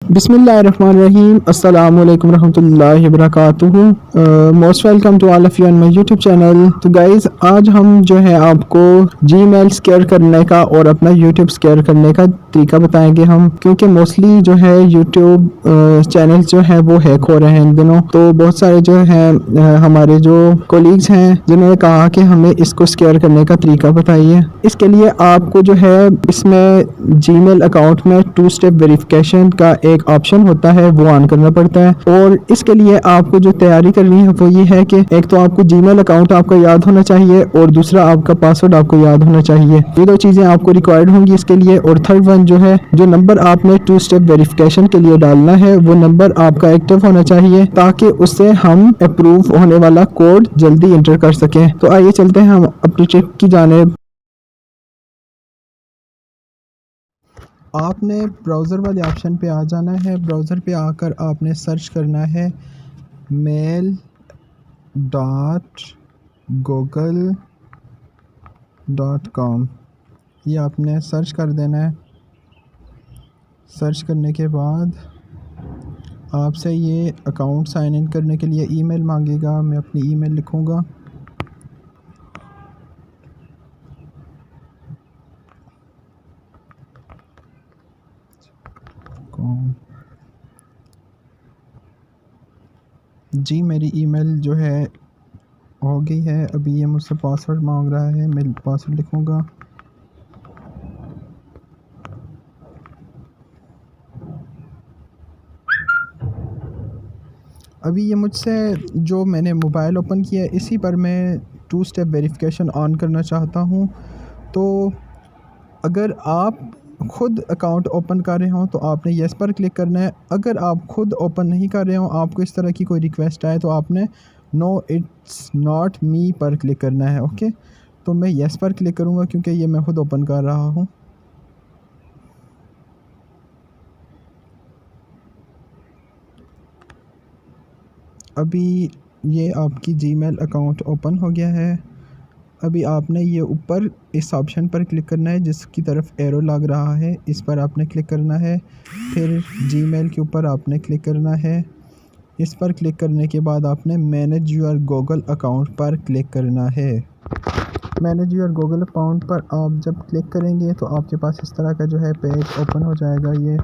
बिस्मिल्लाहिर्रहमानिर्रहीम अस्सलामु अलैकुम रहमतुल्लाहि व बरकातुहू। Most welcome to all of you on my YouTube channel. तो गाइज़, आज हम जो है आपको जीमेल स्केयर करने का और अपना यूट्यूब स्केयर करने का तरीका बताएंगे हम, क्योंकि मोस्टली जो है यूट्यूब चैनल जो है वो हैक हो रहे हैं इन दिनों। तो बहुत सारे जो है हमारे जो कोलीग्स हैं जिन्होंने कहा कि हमें इसको स्केयर करने का तरीका बताइए। इसके लिए आपको जो है इसमें जीमेल अकाउंट में 2 स्टेप वेरिफिकेशन का एक ऑप्शन होता है, वो ऑन करना पड़ता है। और इसके लिए आपको जो तैयारी करनी है वो ये है कि एक तो आपको जीमेल अकाउंट आपका याद होना चाहिए और दूसरा आपका पासवर्ड आपको याद होना चाहिए। ये 2 चीज़ें आपको रिक्वायर्ड होंगी इसके लिए। और थर्ड वन जो है, जो नंबर आपने 2 स्टेप वेरिफिकेशन के लिए डालना है वो नंबर आपका एक्टिव होना चाहिए, ताकि उससे हम अप्रूव होने वाला कोड जल्दी इंटर कर सकें। तो आइए चलते हैं हम अपनी ट्रिक की जानिब। आपने ब्राउज़र वाले ऑप्शन पे आ जाना है। ब्राउज़र पे आकर आपने सर्च करना है mail.google.com। ये आपने सर्च कर देना है। सर्च करने के बाद आपसे ये अकाउंट साइन इन करने के लिए ईमेल मांगेगा। मैं अपनी ईमेल लिखूँगा। जी, मेरी ईमेल जो है हो गई है। अभी ये मुझसे पासवर्ड मांग रहा है, मैं पासवर्ड लिखूँगा। अभी ये मुझसे जो मैंने मोबाइल ओपन किया है इसी पर मैं 2 स्टेप वेरिफिकेशन ऑन करना चाहता हूँ। तो अगर आप ख़ुद अकाउंट ओपन कर रहे हो तो आपने येस पर क्लिक करना है। अगर आप ख़ुद ओपन नहीं कर रहे हो, आपको इस तरह की कोई रिक्वेस्ट आए, तो आपने नो इट्स नॉट मी पर क्लिक करना है। ओके, तो मैं येस पर क्लिक करूँगा क्योंकि ये मैं ख़ुद ओपन कर रहा हूँ। अभी ये आपकी जीमेल अकाउंट ओपन हो गया है। अभी आपने ये ऊपर इस ऑप्शन पर क्लिक करना है जिसकी तरफ एरो लग रहा है, इस पर आपने क्लिक करना है। फिर जीमेल के ऊपर आपने क्लिक करना है। इस पर क्लिक करने के बाद आपने मैनेज योर गूगल अकाउंट पर क्लिक करना है। मैनेज योर गूगल अकाउंट पर आप जब क्लिक करेंगे तो आपके पास इस तरह का जो है पेज ओपन हो जाएगा। ये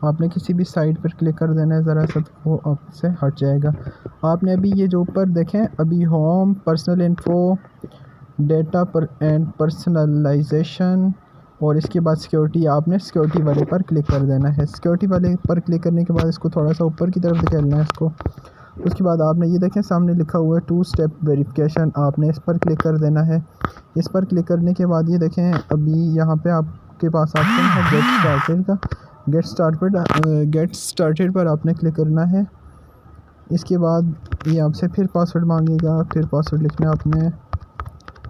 आपने किसी भी साइट पर क्लिक कर देना है, ज़रा सा तो वो आपसे हट जाएगा। आपने अभी ये जो ऊपर देखें, अभी होम, पर्सनल इन्फो, डेटा पर एंड पर्सनलाइजेशन और इसके बाद सिक्योरिटी, आपने सिक्योरिटी वाले पर क्लिक कर देना है। सिक्योरिटी वाले पर क्लिक करने के बाद इसको थोड़ा सा ऊपर की तरफ धकेलना है इसको। उसके बाद आपने ये देखें सामने लिखा हुआ है 2 स्टेप वेरिफिकेशन, आपने इस पर क्लिक कर देना है। इस पर क्लिक करने के बाद ये देखें अभी यहाँ पे आपके पास ऑप्शन है गेट स्टार्टेड का। गेट स्टार्टेड पर आपने क्लिक करना है। इसके बाद ये आपसे फिर पासवर्ड मांगेगा। फिर पासवर्ड लिखना आपने।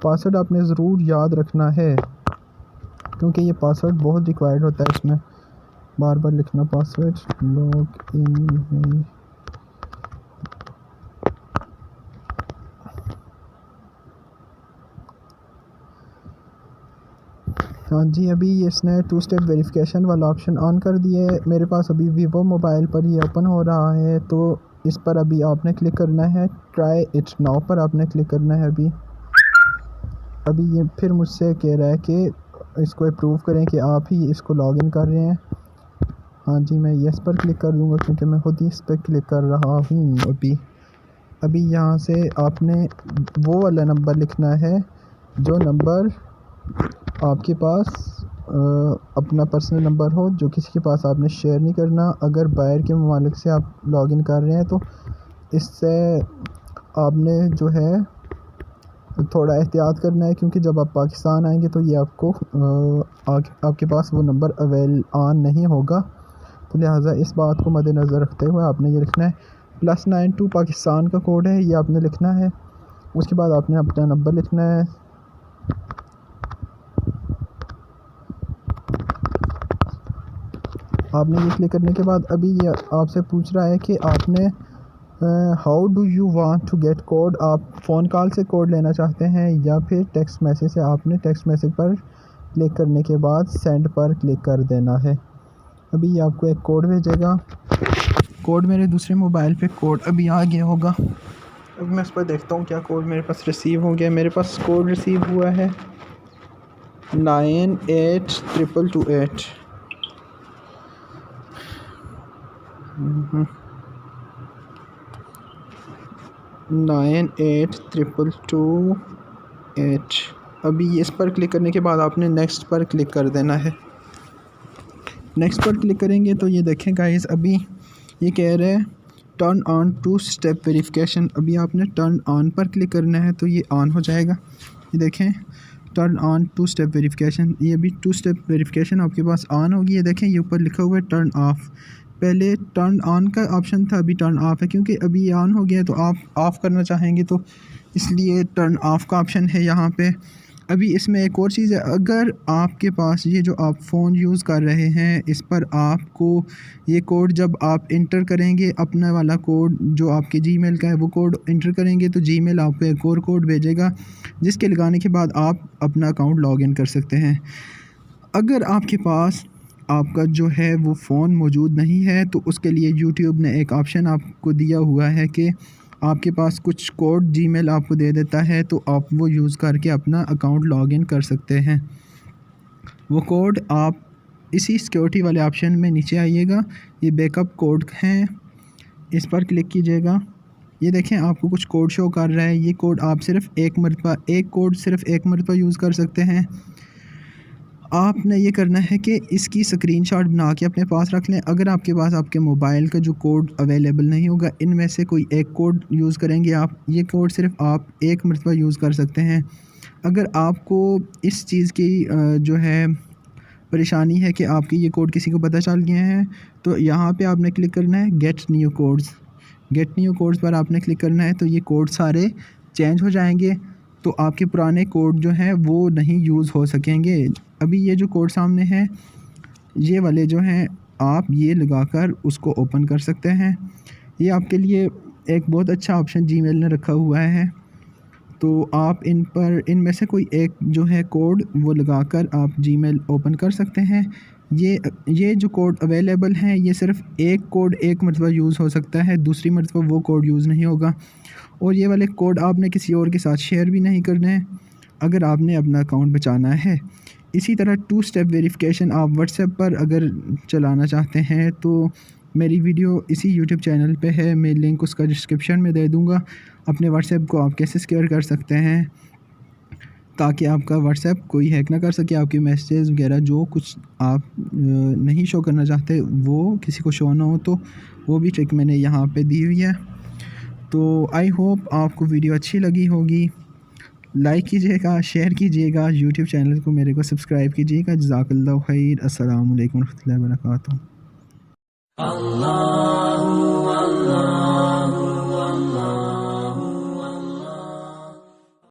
पासवर्ड आपने ज़रूर याद रखना है क्योंकि ये पासवर्ड बहुत रिक्वायर्ड होता है, इसमें बार बार लिखना पासवर्ड। लॉग इन है। हाँ जी, अभी इसने 2 स्टेप वेरिफिकेशन वाला ऑप्शन ऑन कर दिया है। मेरे पास अभी वीवो मोबाइल पर ये ओपन हो रहा है, तो इस पर अभी आपने क्लिक करना है। ट्राई इट नाउ पर आपने क्लिक करना है। अभी ये फिर मुझसे कह रहा है कि इसको अप्रूव करें कि आप ही इसको लॉगिन कर रहे हैं। हाँ जी, मैं येस पर क्लिक कर दूँगा क्योंकि मैं खुद ही इस पर क्लिक कर रहा हूँ। अभी यहाँ से आपने वो वाला नंबर लिखना है जो नंबर आपके पास अपना पर्सनल नंबर हो, जो किसी के पास आपने शेयर नहीं करना। अगर बाहर के ममालिक से आप लॉगिन कर रहे हैं तो इससे आपने जो है थोड़ा एहतियात करना है, क्योंकि जब आप पाकिस्तान आएंगे तो ये आपको आपके पास वो नंबर ऑन नहीं होगा। तो लिहाजा इस बात को मद्देनज़र रखते हुए आपने ये लिखना है। +92 पाकिस्तान का कोड है, ये आपने लिखना है। उसके बाद आपने अपना नंबर लिखना है। आपने ये क्लिक करने के बाद अभी ये आपसे पूछ रहा है कि आपने how do you want to get code, आप फ़ोन कॉल से कोड लेना चाहते हैं या फिर टेक्स्ट मैसेज से। आपने टेक्स्ट मैसेज पर क्लिक करने के बाद सेंड पर क्लिक कर देना है। अभी ये आपको एक कोड भेजेगा। कोड मेरे दूसरे मोबाइल पे कोड अभी आ गया होगा। अब मैं उस पर देखता हूँ क्या कोड मेरे पास रिसीव हो गया। मेरे पास कोड रिसीव हुआ है 982228। 982228। अभी इस पर क्लिक करने के बाद आपने नेक्स्ट पर क्लिक कर देना है। नेक्स्ट पर क्लिक करेंगे तो ये देखें गाइस, अभी ये कह रहे हैं turn on two step verification. अभी आपने टर्न ऑन पर क्लिक करना है तो ये ऑन हो जाएगा। ये देखें turn on two step verification, ये भी टू स्टेप वेरिफिकेशन आपके पास ऑन होगी। ये देखें ये ऊपर लिखा हुआ है टर्न ऑफ। पहले टर्न ऑन का ऑप्शन था, अभी टर्न ऑफ है क्योंकि अभी ये ऑन हो गया तो आप ऑफ़ करना चाहेंगे तो इसलिए टर्न ऑफ का ऑप्शन है यहाँ पे। अभी इसमें एक और चीज़ है, अगर आपके पास ये जो आप फ़ोन यूज़ कर रहे हैं इस पर आपको ये कोड जब आप इंटर करेंगे, अपना वाला कोड जो आपके जीमेल का है वो कोड इंटर करेंगे तो जीमेल आपको एक और कोड भेजेगा जिसके लगाने के बाद आप अपना अकाउंट लॉगिन कर सकते हैं। अगर आपके पास आपका जो है वो फ़ोन मौजूद नहीं है तो उसके लिए यूट्यूब ने एक ऑप्शन आपको दिया हुआ है कि आपके पास कुछ कोड जीमेल आपको दे देता है तो आप वो यूज़ करके अपना अकाउंट लॉगिन कर सकते हैं। वो कोड आप इसी सिक्योरिटी वाले ऑप्शन में नीचे आइएगा, ये बैकअप कोड हैं, इस पर क्लिक कीजिएगा। ये देखें आपको कुछ कोड शो कर रहा है। ये कोड आप सिर्फ़ एक मरतबा यूज़ कर सकते हैं। आपने ये करना है कि इसकी स्क्रीनशॉट बना के अपने पास रख लें। अगर आपके पास आपके मोबाइल का जो कोड अवेलेबल नहीं होगा, इनमें से कोई एक कोड यूज़ करेंगे आप, ये कोड सिर्फ आप एक मरतबा यूज़ कर सकते हैं। अगर आपको इस चीज़ की जो है परेशानी है कि आपके ये कोड किसी को पता चल गए हैं तो यहाँ पे आपने क्लिक करना है get new codes. Get new codes पर आपने क्लिक करना है तो ये कोड सारे चेंज हो जाएंगे तो आपके पुराने कोड जो हैं वो नहीं यूज़ हो सकेंगे। अभी ये जो कोड सामने हैं ये वाले जो हैं आप ये लगाकर उसको ओपन कर सकते हैं। ये आपके लिए एक बहुत अच्छा ऑप्शन जीमेल ने रखा हुआ है तो आप इनमें से कोई एक जो है कोड वो लगाकर आप जीमेल ओपन कर सकते हैं। ये जो कोड अवेलेबल हैं ये सिर्फ़ एक कोड एक मरतबा यूज़ हो सकता है, दूसरी मरतबा वो कोड यूज़ नहीं होगा। और ये वाले कोड आपने किसी और के साथ शेयर भी नहीं करने हैं अगर आपने अपना अकाउंट बचाना है। इसी तरह टू स्टेप वेरिफिकेशन आप व्हाट्सएप पर अगर चलाना चाहते हैं तो मेरी वीडियो इसी यूट्यूब चैनल पे है, मैं लिंक उसका डिस्क्रिप्शन में दे दूँगा। अपने व्हाट्सएप को आप कैसे सिक्योर कर सकते हैं ताकि आपका व्हाट्सएप कोई हैक ना कर सके, आपके मैसेज वगैरह जो कुछ आप नहीं शो करना चाहते वो किसी को शो ना हो, तो वो भी ट्रिक मैंने यहाँ पे दी हुई है। तो आई होप आपको वीडियो अच्छी लगी होगी। लाइक कीजिएगा, शेयर कीजिएगा, यूट्यूब चैनल को मेरे को सब्सक्राइब कीजिएगा। जज़ाकल्लाहु खैर। अस्सलामु अलैकुम रहमतुल्लाहि व बरकातुहू।